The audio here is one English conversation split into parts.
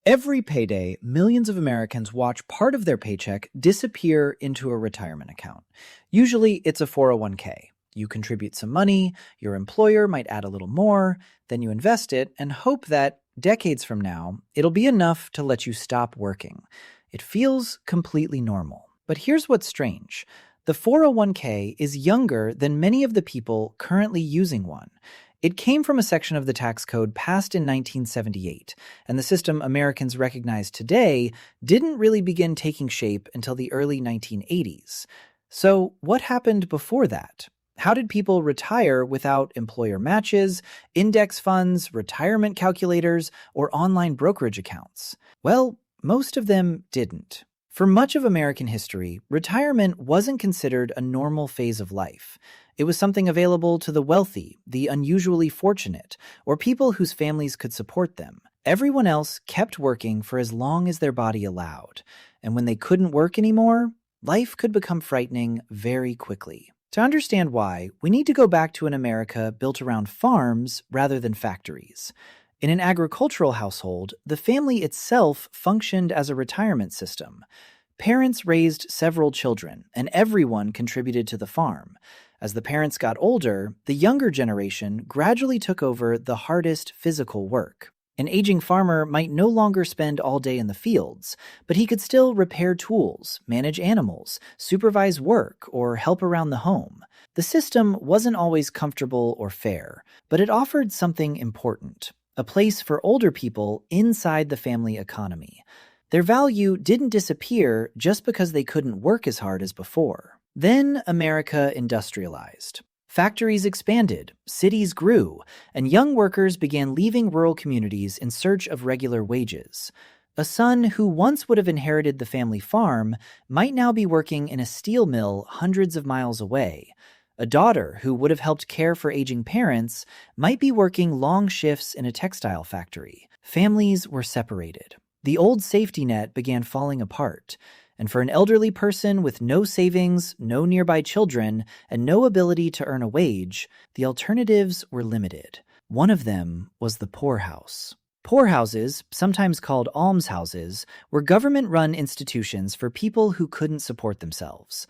Every payday, millions of Americans watch part of their paycheck disappear into a retirement account. Usually, it's a 401k. You contribute some money, your employer might add a little more, then you invest it and hope that, decades from now, it'll be enough to let you stop working. It feels completely normal. But here's what's strange. The 401k is younger than many of the people currently using one. It came from a section of the tax code passed in 1978, and the system Americans recognize today didn't really begin taking shape until the early 1980s. So what happened before that? How did people retire without employer matches, index funds, retirement calculators, or online brokerage accounts? Well, most of them didn't. For much of American history, retirement wasn't considered a normal phase of life. It was something available to the wealthy, the unusually fortunate, or people whose families could support them. Everyone else kept working for as long as their body allowed. And when they couldn't work anymore, life could become frightening very quickly. To understand why, we need to go back to an America built around farms rather than factories. In an agricultural household, the family itself functioned as a retirement system. Parents raised several children, and everyone contributed to the farm. As the parents got older, the younger generation gradually took over the hardest physical work. An aging farmer might no longer spend all day in the fields, but he could still repair tools, manage animals, supervise work, or help around the home. The system wasn't always comfortable or fair, but it offered something important: a place for older people inside the family economy. Their value didn't disappear just because they couldn't work as hard as before. Then America industrialized. Factories expanded, cities grew, and young workers began leaving rural communities in search of regular wages. A son who once would have inherited the family farm might now be working in a steel mill hundreds of miles away. A daughter who would have helped care for aging parents might be working long shifts in a textile factory. Families were separated. The old safety net began falling apart. And for an elderly person with no savings, no nearby children, and no ability to earn a wage, the alternatives were limited. One of them was the poorhouse. Poorhouses, sometimes called almshouses, were government-run institutions for people who couldn't support themselves.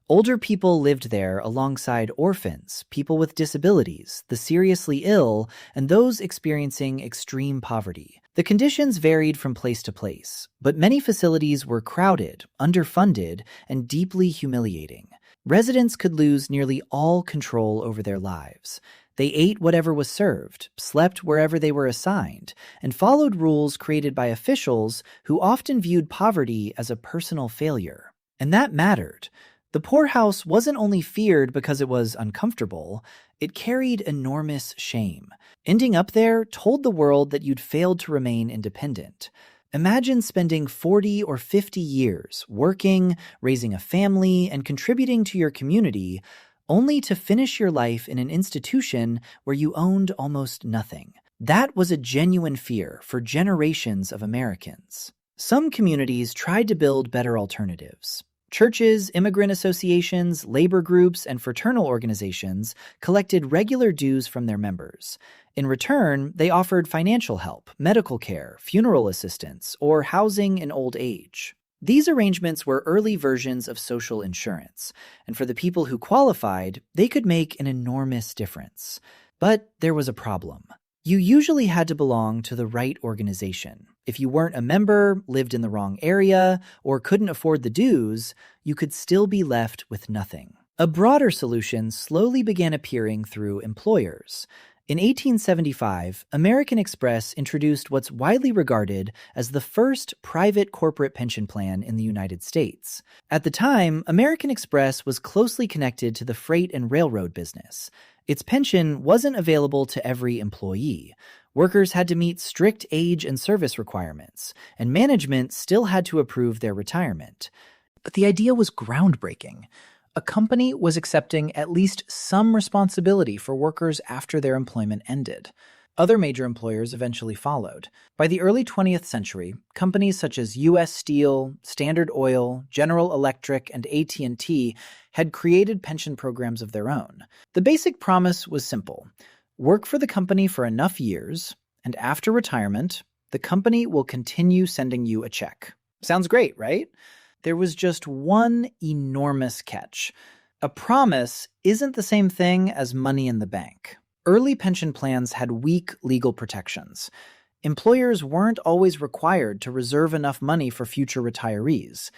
Older people lived there alongside orphans, people with disabilities, the seriously ill, and those experiencing extreme poverty. The conditions varied from place to place, but many facilities were crowded, underfunded, and deeply humiliating. Residents could lose nearly all control over their lives. They ate whatever was served, slept wherever they were assigned, and followed rules created by officials who often viewed poverty as a personal failure. And that mattered. The poorhouse wasn't only feared because it was uncomfortable, it carried enormous shame. Ending up there told the world that you'd failed to remain independent. Imagine spending 40 or 50 years working, raising a family, and contributing to your community, only to finish your life in an institution where you owned almost nothing. That was a genuine fear for generations of Americans. Some communities tried to build better alternatives. Churches, immigrant associations, labor groups, and fraternal organizations collected regular dues from their members. In return, they offered financial help, medical care, funeral assistance, or housing in old age. These arrangements were early versions of social insurance, and for the people who qualified, they could make an enormous difference. But there was a problem. You usually had to belong to the right organization. If you weren't a member, lived in the wrong area, or couldn't afford the dues, you could still be left with nothing. A broader solution slowly began appearing through employers. In 1875, American Express introduced what's widely regarded as the first private corporate pension plan in the United States. At the time, American Express was closely connected to the freight and railroad business. Its pension wasn't available to every employee. Workers had to meet strict age and service requirements, and management still had to approve their retirement. But the idea was groundbreaking. A company was accepting at least some responsibility for workers after their employment ended. Other major employers eventually followed. By the early 20th century, companies such as U.S. Steel, Standard Oil, General Electric, and AT&T had created pension programs of their own. The basic promise was simple: work for the company for enough years, and after retirement, The company will continue sending you a check. Sounds great, right? There was just one enormous catch. A promise isn't the same thing as money in the bank. Early pension plans had weak legal protections. Employers weren't always required to reserve enough money for future retirees.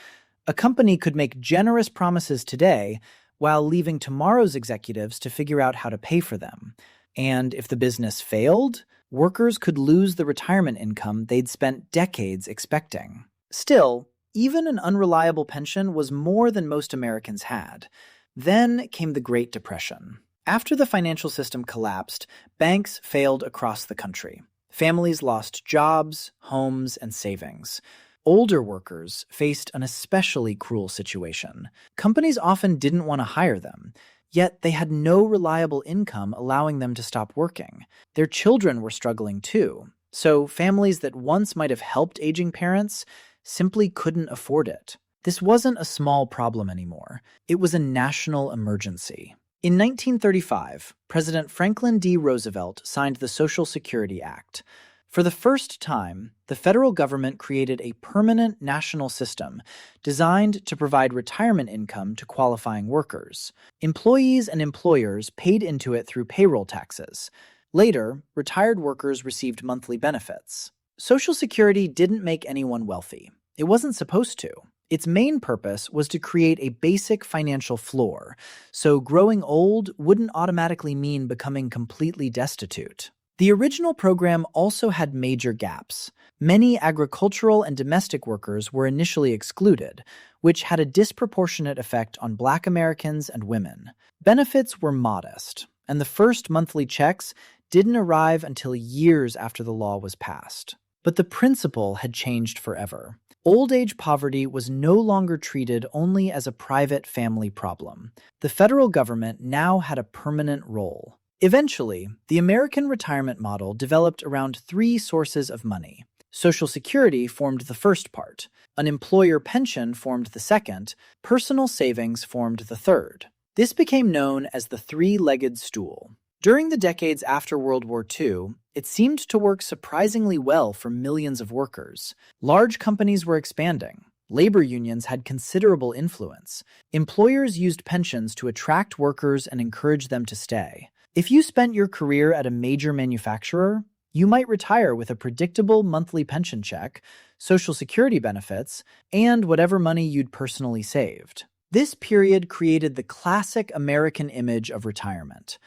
A company could make generous promises today while leaving tomorrow's executives to figure out how to pay for them. And if the business failed, workers could lose the retirement income they'd spent decades expecting. Still, even an unreliable pension was more than most Americans had. Then came the Great Depression. After the financial system collapsed, banks failed across the country. Families lost jobs, homes, and savings. Older workers faced an especially cruel situation. Companies often didn't want to hire them, yet they had no reliable income allowing them to stop working. Their children were struggling too, so families that once might have helped aging parents simply couldn't afford it. This wasn't a small problem anymore. It was a national emergency. In 1935, President Franklin D. Roosevelt signed the Social Security Act. For the first time, the federal government created a permanent national system designed to provide retirement income to qualifying workers. Employees and employers paid into it through payroll taxes. Later, retired workers received monthly benefits. Social Security didn't make anyone wealthy. It wasn't supposed to. Its main purpose was to create a basic financial floor, so growing old wouldn't automatically mean becoming completely destitute. The original program also had major gaps. Many agricultural and domestic workers were initially excluded, which had a disproportionate effect on Black Americans and women. Benefits were modest, and the first monthly checks didn't arrive until years after the law was passed. But the principle had changed forever. Old age poverty was no longer treated only as a private family problem. The federal government now had a permanent role. Eventually, the American retirement model developed around three sources of money. Social Security formed the first part, an employer pension formed the second, personal savings formed the third. This became known as the three-legged stool. During the decades after World War II, it seemed to work surprisingly well for millions of workers. Large companies were expanding. Labor unions had considerable influence. Employers used pensions to attract workers and encourage them to stay. If you spent your career at a major manufacturer, you might retire with a predictable monthly pension check, Social Security benefits, and whatever money you'd personally saved. This period created the classic American image of retirement.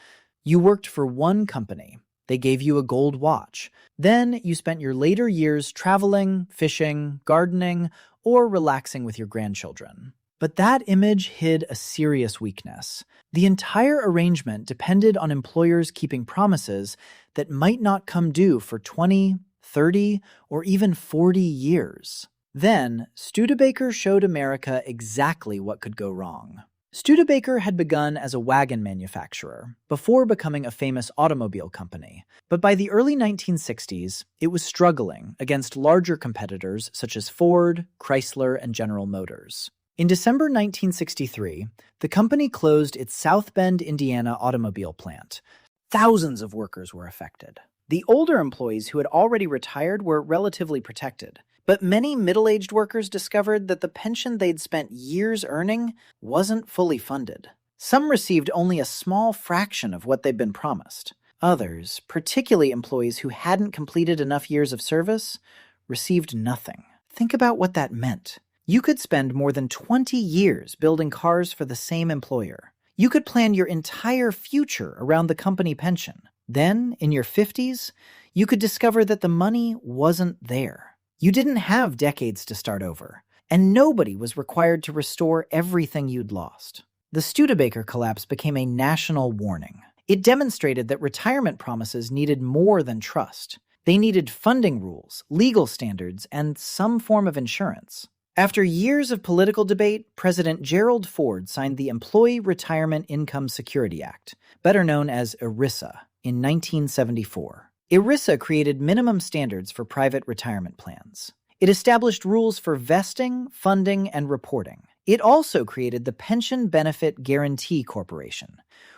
You worked for one company. They gave you a gold watch. Then you spent your later years traveling, fishing, gardening, or relaxing with your grandchildren. But that image hid a serious weakness. The entire arrangement depended on employers keeping promises that might not come due for 20, 30, or even 40 years. Then, Studebaker showed America exactly what could go wrong. Studebaker had begun as a wagon manufacturer before becoming a famous automobile company, but by the early 1960s, it was struggling against larger competitors such as Ford, Chrysler, and General Motors. In December 1963, the company closed its South Bend, Indiana automobile plant. Thousands of workers were affected. The older employees who had already retired were relatively protected, but many middle-aged workers discovered that the pension they'd spent years earning wasn't fully funded. Some received only a small fraction of what they'd been promised. Others, particularly employees who hadn't completed enough years of service, received nothing. Think about what that meant. You could spend more than 20 years building cars for the same employer. You could plan your entire future around the company pension. Then, in your 50s, you could discover that the money wasn't there. You didn't have decades to start over, and nobody was required to restore everything you'd lost. The Studebaker collapse became a national warning. It demonstrated that retirement promises needed more than trust. They needed funding rules, legal standards, and some form of insurance. After years of political debate, President Gerald Ford signed the Employee Retirement Income Security Act, better known as ERISA, in 1974. ERISA created minimum standards for private retirement plans. It established rules for vesting, funding, and reporting. It also created the Pension Benefit Guarantee Corporation,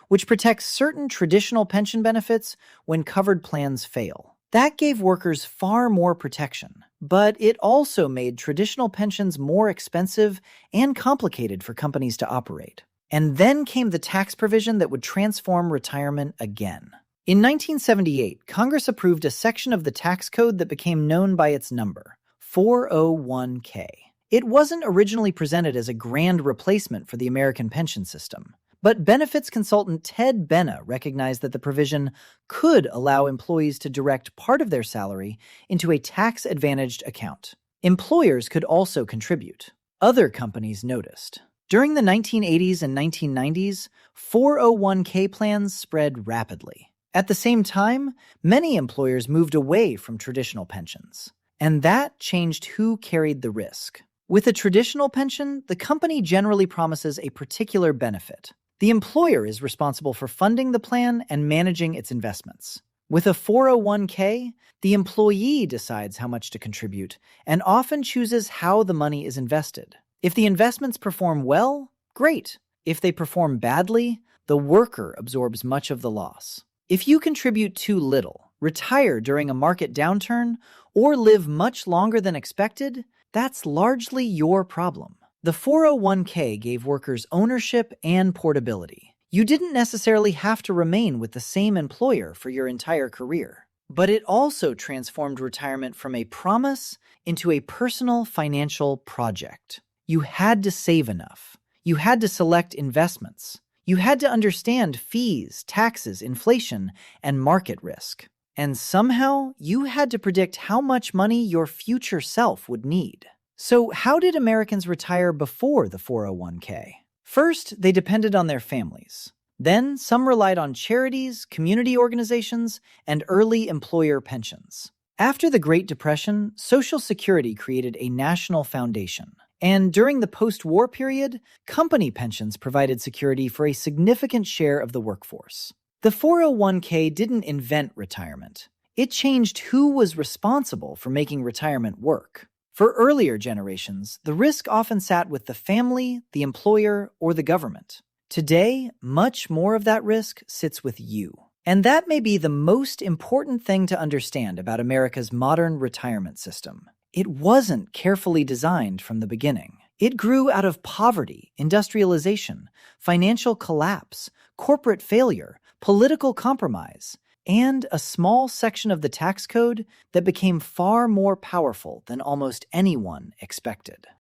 which protects certain traditional pension benefits when covered plans fail. That gave workers far more protection, but it also made traditional pensions more expensive and complicated for companies to operate. And then came the tax provision that would transform retirement again. In 1978, Congress approved a section of the tax code that became known by its number, 401k. It wasn't originally presented as a grand replacement for the American pension system, but benefits consultant Ted Benna recognized that the provision could allow employees to direct part of their salary into a tax-advantaged account. Employers could also contribute. Other companies noticed. During the 1980s and 1990s, 401k plans spread rapidly. At the same time, many employers moved away from traditional pensions, and that changed who carried the risk. With a traditional pension, the company generally promises a particular benefit. The employer is responsible for funding the plan and managing its investments. With a 401k, the employee decides how much to contribute and often chooses how the money is invested. If the investments perform well, great. If they perform badly, the worker absorbs much of the loss. If you contribute too little, retire during a market downturn, or live much longer than expected, that's largely your problem. The 401k gave workers ownership and portability. You didn't necessarily have to remain with the same employer for your entire career. But it also transformed retirement from a promise into a personal financial project. You had to save enough. You had to select investments. You had to understand fees, taxes, inflation, and market risk. And somehow, you had to predict how much money your future self would need. So how did Americans retire before the 401k? First, they depended on their families. Then, some relied on charities, community organizations, and early employer pensions. After the Great Depression, Social Security created a national foundation. And during the post-war period, company pensions provided security for a significant share of the workforce. The 401k didn't invent retirement. It changed who was responsible for making retirement work. For earlier generations, the risk often sat with the family, the employer, or the government. Today, much more of that risk sits with you. And that may be the most important thing to understand about America's modern retirement system. It wasn't carefully designed from the beginning. It grew out of poverty, industrialization, financial collapse, corporate failure, political compromise, and a small section of the tax code that became far more powerful than almost anyone expected.